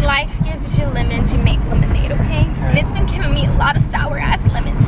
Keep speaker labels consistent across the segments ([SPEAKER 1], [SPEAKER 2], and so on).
[SPEAKER 1] life gives you lemons, you make lemonade, okay? And it's been giving me a lot of sour ass lemons.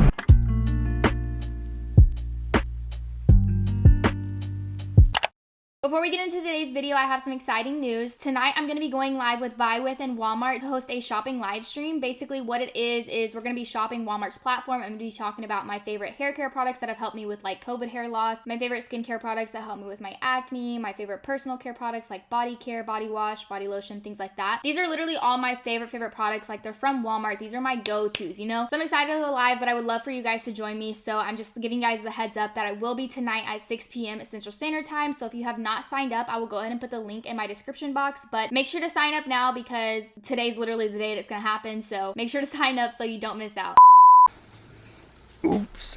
[SPEAKER 1] Before we get into today's video, I have some exciting news. Tonight, I'm going to be going live with Buy With and Walmart to host a shopping live stream. Basically, what it is we're going to be shopping Walmart's platform. I'm going to be talking about my favorite hair care products that have helped me with like COVID hair loss, my favorite skincare products that help me with my acne, my favorite personal care products like body care, body wash, body lotion, things like that. These are literally all my favorite products. Like they're from Walmart. These are my go-tos, you know? So I'm excited to go live, but I would love for you guys to join me. So I'm just giving you guys the heads up that I will be tonight at 6 p.m. Central Standard Time. So if you have not signed up, I will go ahead and put the link in my description box, but make sure to sign up now because today's literally the day that it's gonna happen. So make sure to sign up so you don't miss out.
[SPEAKER 2] Oops.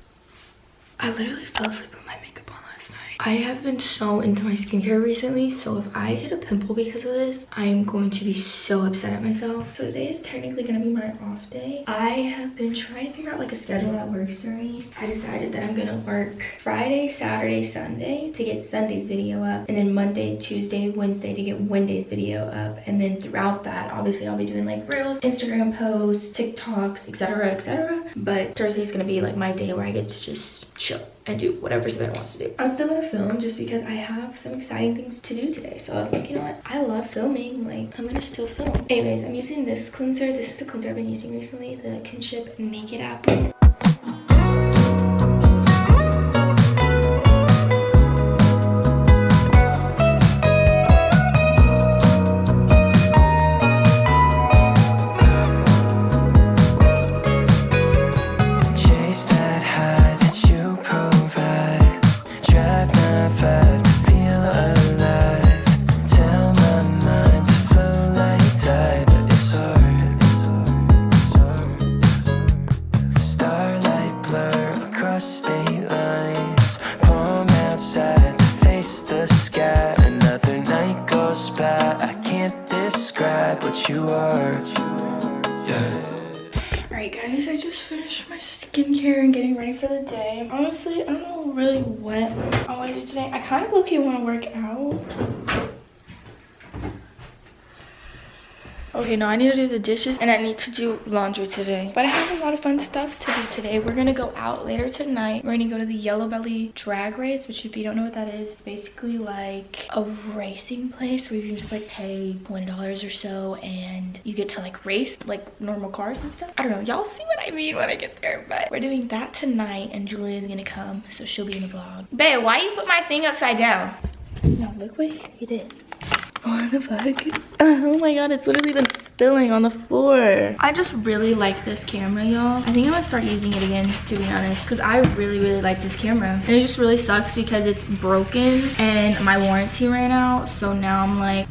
[SPEAKER 2] I literally fell asleep with my makeup on last night. I have been so into my skincare recently, so if I get a pimple because of this, I'm going to be so upset at myself. So today is technically gonna be my off day. I have been trying to figure out like a schedule that works for me. I decided that I'm gonna work Friday, Saturday, Sunday to get Sunday's video up, and then Monday, Tuesday, Wednesday to get Wednesday's video up. And then throughout that, obviously I'll be doing like reels, Instagram posts, TikToks, etc, etc. But Thursday's gonna be like my day where I get to just chill and do whatever Savannah wants to do. I'm still gonna film just because I have some exciting things to do today. So I was like, you know what? I love filming. Like, I'm gonna still film. Anyways, I'm using this cleanser. This is the cleanser I've been using recently, the Kinship Naked Apple. Alright guys, I just finished my skincare and getting ready for the day. Honestly, I don't know really what I want to do today. I kind of low-key want to work out. Okay, no, I need to do the dishes and I need to do laundry today. But I have a lot of fun stuff to do today. We're gonna go out later tonight. We're gonna go to the Yellow Belly Drag Race, which if you don't know what that is, it's basically like a racing place where you can just like pay $20 or so and you get to like race like normal cars and stuff. I don't know, y'all see what I mean when I get there, but we're doing that tonight and Julia's gonna come, so she'll be in the vlog. Babe, why you put my thing upside down? No, look what he did. What the fuck? Oh my god, it's literally been spilling on the floor. I just really like this camera, y'all. I think I'm gonna start using it again, to be honest, because I really like this camera. And it just really sucks because it's broken and my warranty ran out. So now I'm like,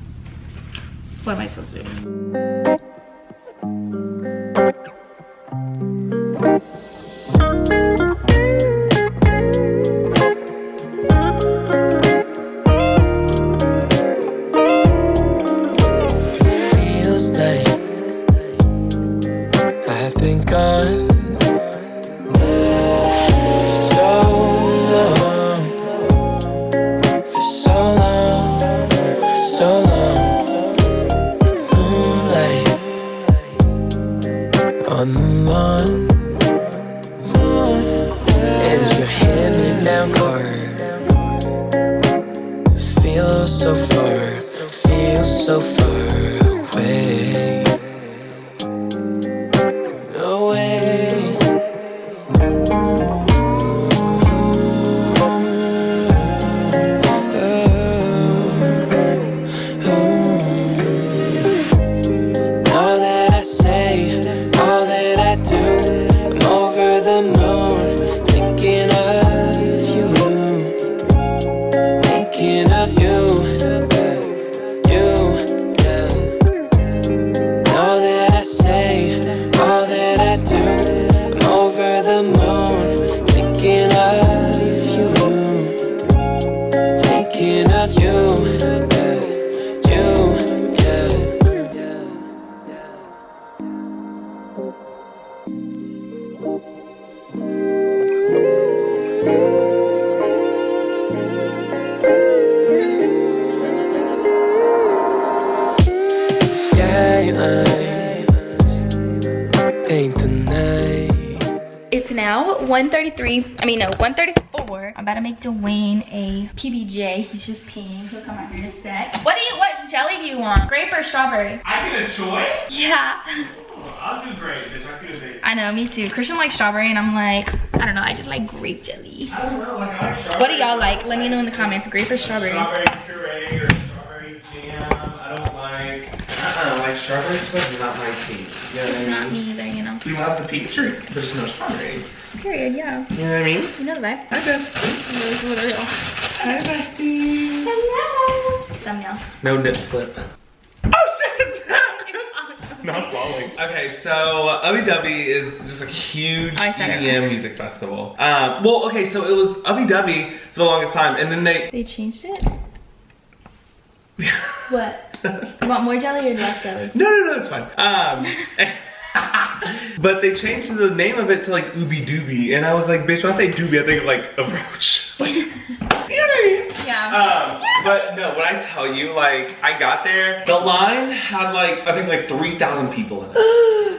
[SPEAKER 2] what am I supposed to do?
[SPEAKER 3] On the lawn, and your hand-me-down car feels so far away. Away. All that I say, all that I do, I'm over the moon, thinking of you, thinking of you, yeah. bright lights paint the night.
[SPEAKER 2] It's now 1:33. I mean, no, 1:34. I'm about to make Dwayne a PBJ. He's just peeing. He'll come out here in a sec. What jelly do you want? Grape or strawberry?
[SPEAKER 4] I get a choice?
[SPEAKER 2] Yeah.
[SPEAKER 4] I'll do grape, bitch. I feel big.
[SPEAKER 2] I know, me too. Christian likes strawberry, and I'm like, I don't know. I just like grape jelly.
[SPEAKER 4] I don't know, like I like strawberry.
[SPEAKER 2] What do y'all like? Let me know in the comments. Grape or strawberry?
[SPEAKER 4] Strawberry puree or strawberry jam. I don't like. Like strawberry stuff is not my tea. You know what I mean?
[SPEAKER 2] Not me either, you know.
[SPEAKER 4] We love the peach tree, but there's no strawberries.
[SPEAKER 2] Period, yeah.
[SPEAKER 4] You know what I mean?
[SPEAKER 2] You know the vibe.
[SPEAKER 4] Hi, bestie. Hi, bestie.
[SPEAKER 2] Hello. Thumbnail.
[SPEAKER 4] No nip slip. Oh shit! Not falling. Okay, so Ubby Dubby is just a huge EDM music festival. Well, okay, so it was Ubby Dubby for the longest time, and then
[SPEAKER 2] They changed it? What? You want more jelly or less jelly?
[SPEAKER 4] No, it's fine. But they changed the name of it to like Ooby Dooby, and I was like, bitch, when I say doobie, I think of like a roach. Like, you know what I mean?
[SPEAKER 2] Yeah.
[SPEAKER 4] But no, when I tell you, like, I got there, the line had like, I think like 3,000 people in it.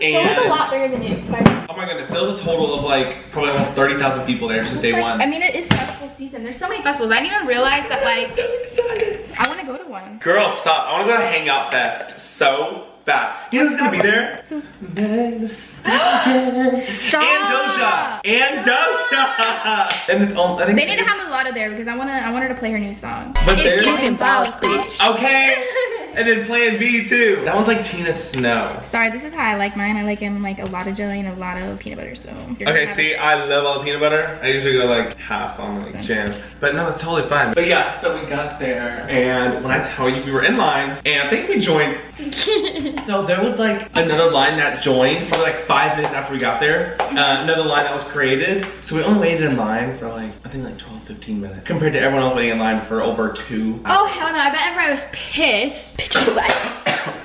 [SPEAKER 2] And it was a lot bigger than you expected.
[SPEAKER 4] Oh my goodness, there was a total of like probably almost 30,000 people there since day one.
[SPEAKER 2] I mean, it is festival season. There's so many festivals. I didn't even realize that, like,
[SPEAKER 4] I'm so excited.
[SPEAKER 2] I want to go to one.
[SPEAKER 4] Girl, stop. I want to go to Hangout Fest so bad. You know who's gonna be there?
[SPEAKER 2] Stop.
[SPEAKER 4] And Doja. And it's all, I think
[SPEAKER 2] they need to have Mulatto there because I want her to play her new song.
[SPEAKER 4] But
[SPEAKER 2] It's
[SPEAKER 4] there's
[SPEAKER 2] you boss, bitch.
[SPEAKER 4] Okay. And then Plan B too. That one's like Tina Snow.
[SPEAKER 2] Sorry, this is how I like mine. I like them like a lot of jelly and a lot of peanut butter. So
[SPEAKER 4] okay, see, I love all the peanut butter. I usually go like half on like jam, but no, it's totally fine. But yeah, so we got there, and when I tell you, we were in line, and I think we joined. So there was like another line that joined for like 5 minutes after we got there. Another line that was created. So we only waited in line for like, I think like 12-15 minutes compared to everyone else waiting in line for over 2 hours.
[SPEAKER 2] Oh hell no! I bet everybody was pissed. Because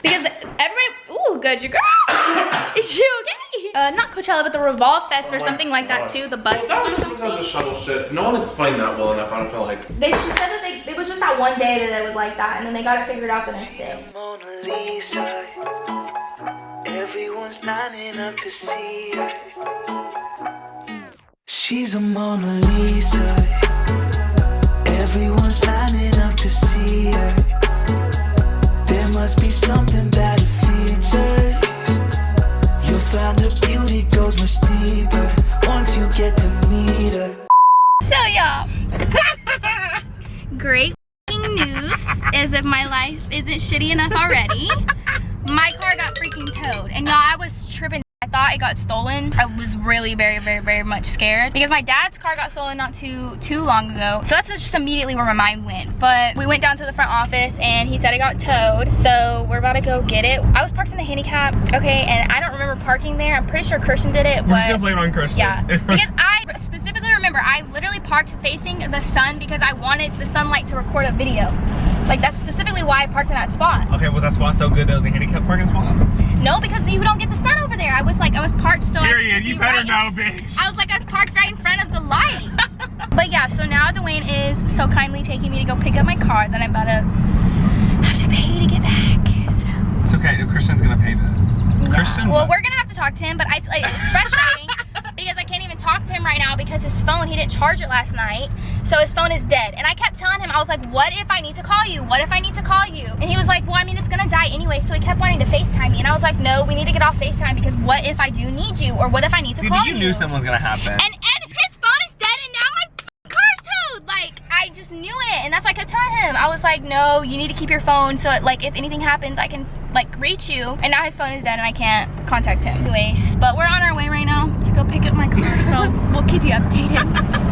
[SPEAKER 2] everybody, ooh, good, you girl. Is you okay? Not Coachella, but the Revolve Fest or something like that too. The buses or something.
[SPEAKER 4] That was a shuttle shit. No one explained that well enough. I don't feel like.
[SPEAKER 2] She said that it was just that one day that it was like that, and then they got it figured out the next day.
[SPEAKER 3] Mona Lisa, everyone's lining up to see her. She's a Mona Lisa, everyone's lining up to see her. There must be something about her features. You'll find her beauty goes much deeper once you get to meet her.
[SPEAKER 2] So y'all, great news, as if my life isn't shitty enough already. My car got freaking towed, and y'all, I was tripping. I thought it got stolen. I was really very much scared because my dad's car got stolen not too long ago. So that's just immediately where my mind went. But we went down to the front office and he said it got towed. So we're about to go get it. I was parked in the handicap, okay, and I don't remember parking there. I'm pretty sure Christian did it.
[SPEAKER 4] We're just gonna blame it on Christian.
[SPEAKER 2] Yeah, because I specifically remember I literally parked facing the sun because I wanted the sunlight to record a video. Like, that's specifically why I parked in that spot.
[SPEAKER 4] Okay, was that spot so good that it was a handicap parking spot?
[SPEAKER 2] No, because you don't get the sun over there. I was parked so
[SPEAKER 4] Period, you better know, bitch.
[SPEAKER 2] I was parked right in front of the light. But yeah, so now Dwayne is so kindly taking me to go pick up my car that I'm about to have to pay to get back. So.
[SPEAKER 4] It's okay, Christian's gonna pay this.
[SPEAKER 2] Yeah.
[SPEAKER 4] Christian?
[SPEAKER 2] Well, we're gonna have to talk to him, but it's frustrating because I can't even talk to him right now because his phone, he didn't charge it last night, so his phone is dead. And I kept telling him, I was like, what if I need to call you? What if I need to call you? And he was like, well, I mean, it's gonna die anyway, so he kept wanting to FaceTime me. And I was like, no, we need to get off FaceTime because what if I do need you? Or what if I need to call you?
[SPEAKER 4] You knew something was gonna happen.
[SPEAKER 2] And his phone is dead and now my car's towed. Like, I just knew it. And that's why I kept telling him. I was like, no, you need to keep your phone so like if anything happens, I can reach you. And now his phone is dead and I can't contact him. Anyways, but we're on our way right now to go pick up my car, so we'll keep you updated.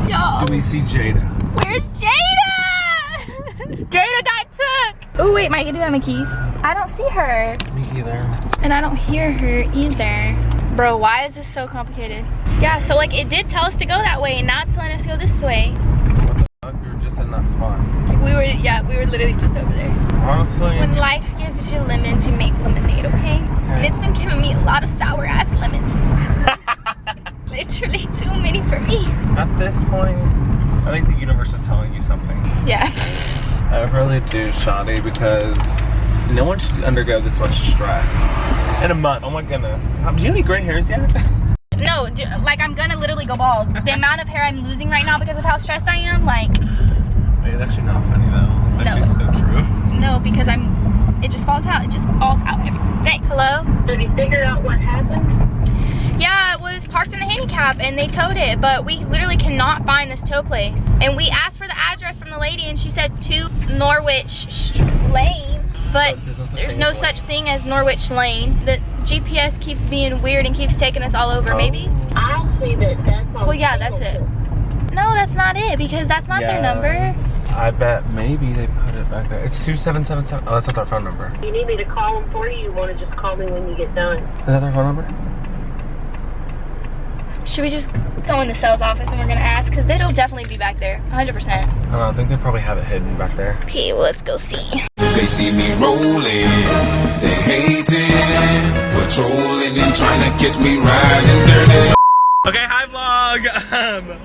[SPEAKER 2] Yo.
[SPEAKER 4] Do we see Jaeda?
[SPEAKER 2] Where's Jaeda? Jaeda got took. Oh wait, do I have my keys? I don't see her.
[SPEAKER 4] Me either.
[SPEAKER 2] And I don't hear her either. Bro, why is this so complicated? Yeah, so like it did tell us to go that way and now it's telling us to go this way.
[SPEAKER 4] We were just in that spot.
[SPEAKER 2] We were literally just over there.
[SPEAKER 4] Honestly.
[SPEAKER 2] When life gives you lemons, you make lemonade, okay? And it's been giving me a lot of sour ass lemons. Literally too many for me.
[SPEAKER 4] At this point, I think the universe is telling you something.
[SPEAKER 2] Yeah.
[SPEAKER 4] I really do, Shawty, because No one should undergo this much stress in a month. Oh my goodness. Do you have any gray hairs yet?
[SPEAKER 1] No, like I'm gonna literally go bald. The amount of hair I'm losing right now because of how stressed I am, like.
[SPEAKER 4] Wait, it's actually not funny though. It's
[SPEAKER 1] No.
[SPEAKER 4] actually so true.
[SPEAKER 1] No, because it just falls out. It just falls out every single day. Hello?
[SPEAKER 5] Did you figure out what happened?
[SPEAKER 1] Yeah, it was parked in a handicap and they towed it, but we literally cannot find this tow place. And we asked for the address from the lady and she said 2 Norwich Lane, but there's no such thing as Norwich Lane. The GPS keeps being weird and keeps taking us all over. Maybe?
[SPEAKER 5] I see that's on.
[SPEAKER 1] Well, yeah, that's it. No, that's not it because that's not their number.
[SPEAKER 4] I bet maybe they put it back there. It's 2777. Oh, that's not their phone number.
[SPEAKER 5] You need me to call them for you? You want to just call me when you get done?
[SPEAKER 4] Is that their phone number?
[SPEAKER 1] Should we just go in the sales office and we're gonna ask? Because they'll definitely be back there, 100%.
[SPEAKER 4] I don't know, I think they probably have it hidden back there.
[SPEAKER 1] Okay, well, let's go see.
[SPEAKER 6] They see me rolling, they hating, patrolling and trying to catch me riding dirty.
[SPEAKER 4] Okay, hi vlog.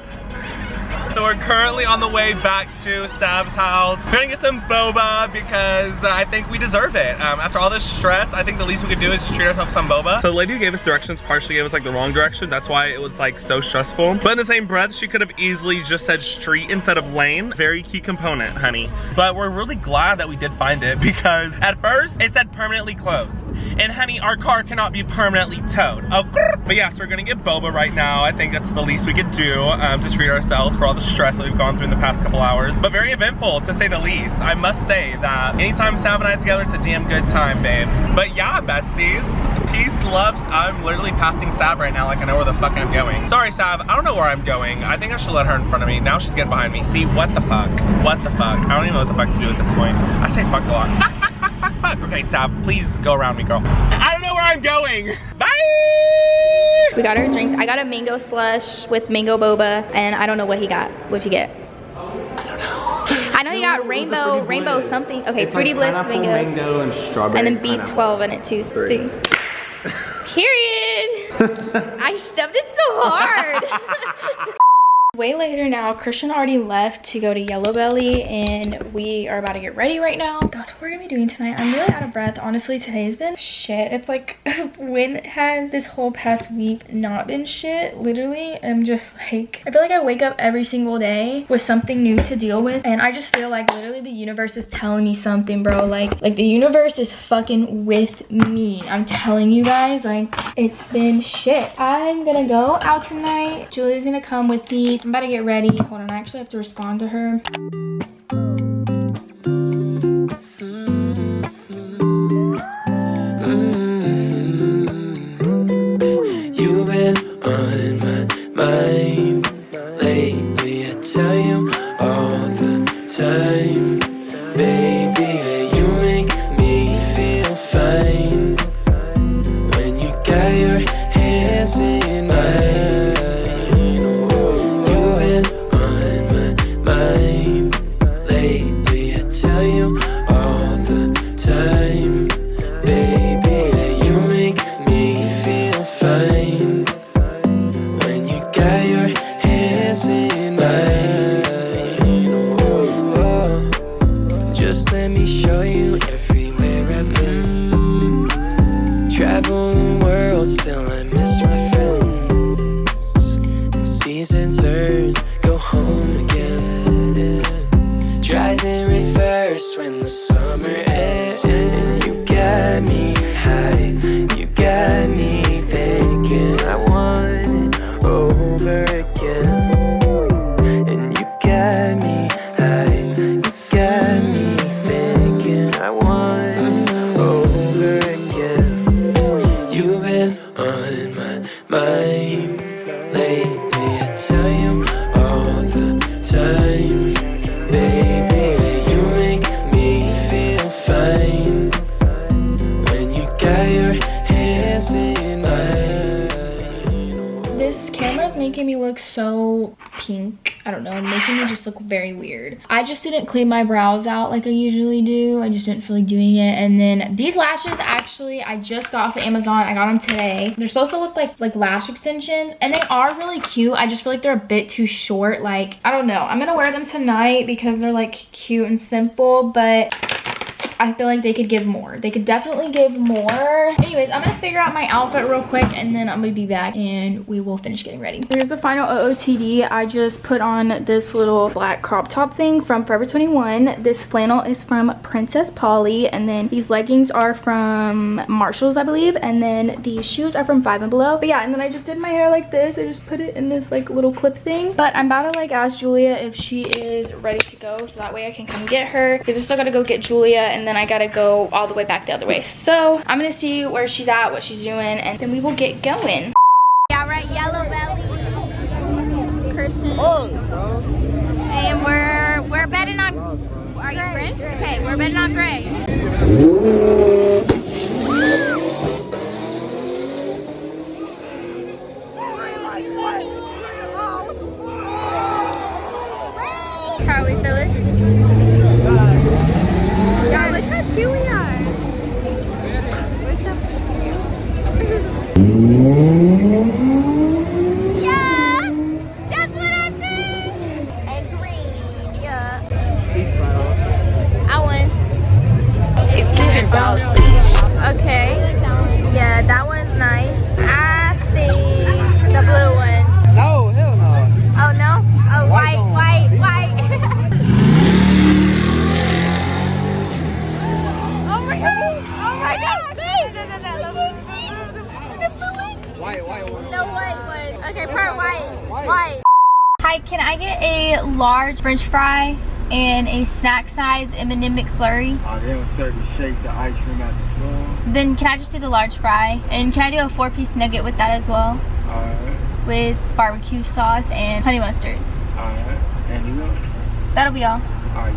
[SPEAKER 4] So we're currently on the way back to Sav's house. We're gonna get some boba because I think we deserve it. After all this stress, I think the least we could do is just treat ourselves some boba. So the lady who gave us directions partially gave us like the wrong direction. That's why it was like so stressful. But in the same breath, she could have easily just said street instead of lane. Very key component, honey. But we're really glad that we did find it because at first it said permanently closed. And honey, our car cannot be permanently towed. Oh, but yeah, so we're gonna get boba right now. I think that's the least we could do to treat ourselves for all the stress that we've gone through in the past couple hours. But very eventful, to say the least. I must say that anytime Sav and I are together, it's a damn good time, babe. But yeah, besties, peace, loves. I'm literally passing Sav right now like I know where the fuck I'm going. Sorry, Sav, I don't know where I'm going. I think I should let her in front of me. Now she's getting behind me. See, what the fuck? What the fuck? I don't even know what the fuck to do at this point. I say fuck a lot. Okay, Sav, please go around me, girl. I don't know where I'm going. Bye!
[SPEAKER 1] We got our drinks. I got a mango slush with mango boba, and I don't know what he got. What'd you get?
[SPEAKER 4] I don't know.
[SPEAKER 1] I know he got rainbow something. Okay,
[SPEAKER 4] It's
[SPEAKER 1] Fruity
[SPEAKER 4] like
[SPEAKER 1] Bliss
[SPEAKER 4] mango and strawberry.
[SPEAKER 1] and then B12 in it too. Period. I shoved it so hard. Way later now, Christian already left to go to Yellow Belly and we are about to get ready right now. That's what we're gonna be doing tonight. I'm really out of breath. Honestly, today's been shit. It's like, when has this whole past week not been shit? Literally, I'm just like, I feel like I wake up every single day with something new to deal with and I just feel like literally the universe is telling me something, bro. Like the universe is fucking with me. I'm telling you guys, like, it's been shit. I'm gonna go out tonight. Julia's gonna come with me. I'm about to get ready. Hold on, I actually have to respond to her.
[SPEAKER 3] You've been on my mind lately, I tell you all the time. Baby, you make me feel fine when you got your hands in mine.
[SPEAKER 1] Making me look so pink. I don't know, making me just look very weird. I just didn't clean my brows out like I usually do. I just didn't feel like doing it. And then these lashes, actually, I just got off of Amazon. I got them today. They're supposed to look like lash extensions, and they are really cute. I just feel like they're a bit too short. Like, I don't know. I'm gonna wear them tonight because they're like cute and simple, but
[SPEAKER 2] I feel like they could give more. They could definitely give more. Anyways, I'm gonna figure out my outfit real quick and then I'm gonna be back and we will finish getting ready. Here's the final OOTD. I just put on this little black crop top thing from Forever 21. This flannel is from Princess Polly, and then these leggings are from Marshalls, I believe, and then these shoes are from Five and Below. But yeah, and then I just did my hair like this. I just put it in this like little clip thing. But I'm about to like ask Julia if she is ready to go, so that way I can come get her, because I still gotta go get Julia and then I gotta go all the way back the other way. So I'm gonna see where she's at, what she's doing, and then we will get going.
[SPEAKER 1] Yeah, we're at Yellow Belly, Christian. And we're betting on, are you Gray? Okay, we're betting on Gray. How are we feeling? Yeah, look how cute we are. We're so yeah, that's what I think. And green, yeah. I won.
[SPEAKER 7] It's giving boss bitch.
[SPEAKER 1] Okay. Yeah, that one's nice. I see the blue one.
[SPEAKER 8] No, hell no.
[SPEAKER 1] Oh no? Oh, white. Oh my god! Babe!
[SPEAKER 8] White.
[SPEAKER 1] No, white one. Okay, part white. Hi, can I get a large French fry and a snack size M&M McFlurry?
[SPEAKER 8] They don't serve the shake, the ice cream at the store.
[SPEAKER 1] Then can I just do the large fry? And can I do a 4-piece nugget with that as well?
[SPEAKER 8] Alright.
[SPEAKER 1] With barbecue sauce and honey mustard.
[SPEAKER 8] Alright. And you go?
[SPEAKER 1] That'll be all.
[SPEAKER 8] Alright,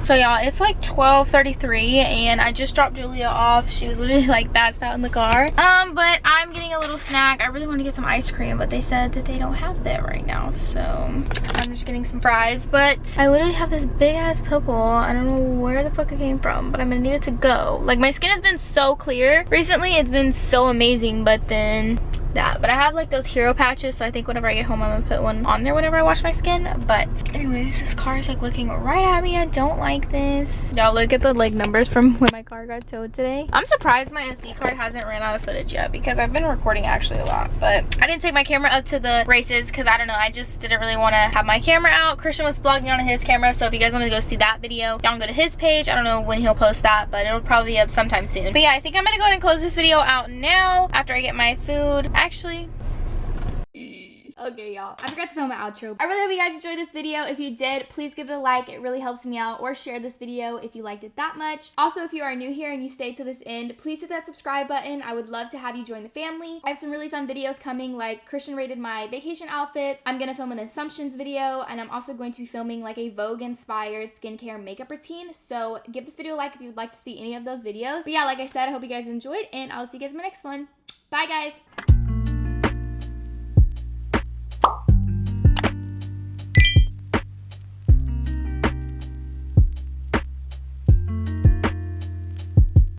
[SPEAKER 2] So y'all, it's like 12:33 and I just dropped Julia off. She was literally like passed out in the car. But I'm getting a little snack. I really want to get some ice cream, but they said that they don't have that right now. So I'm just getting some fries. But I literally have this big ass pimple. I don't know where the fuck it came from, but I'm gonna need it to go. Like, my skin has been so clear recently. It's been so amazing, but then that. But I have like those hero patches, so I think whenever I get home I'm gonna put one on there whenever I wash my skin. But anyways, this car is like looking right at me. I don't like this. Y'all, look at the like numbers from when my car got towed today. I'm surprised my SD card hasn't ran out of footage yet, because I've been recording actually a lot. But I didn't take my camera up to the races because I don't know, I just didn't really want to have my camera out. Christian was vlogging on his camera, so if you guys want to go see that video, y'all can go to his page. I don't know when he'll post that, but it'll probably be up sometime soon. But yeah, I think I'm gonna go ahead and close this video out now after I get my food. Actually,
[SPEAKER 1] okay, y'all, I forgot to film my outro. I really hope you guys enjoyed this video. If you did, please give it a like. It really helps me out. Or share this video if you liked it that much. Also, if you are new here and you stayed to this end, please hit that subscribe button. I would love to have you join the family. I have some really fun videos coming, like Christian rated my vacation outfits. I'm gonna film an assumptions video, and I'm also going to be filming like a Vogue inspired skincare makeup routine. So give this video a like if you would like to see any of those videos. But yeah, like I said, I hope you guys enjoyed, and I'll see you guys in my next one. Bye, guys.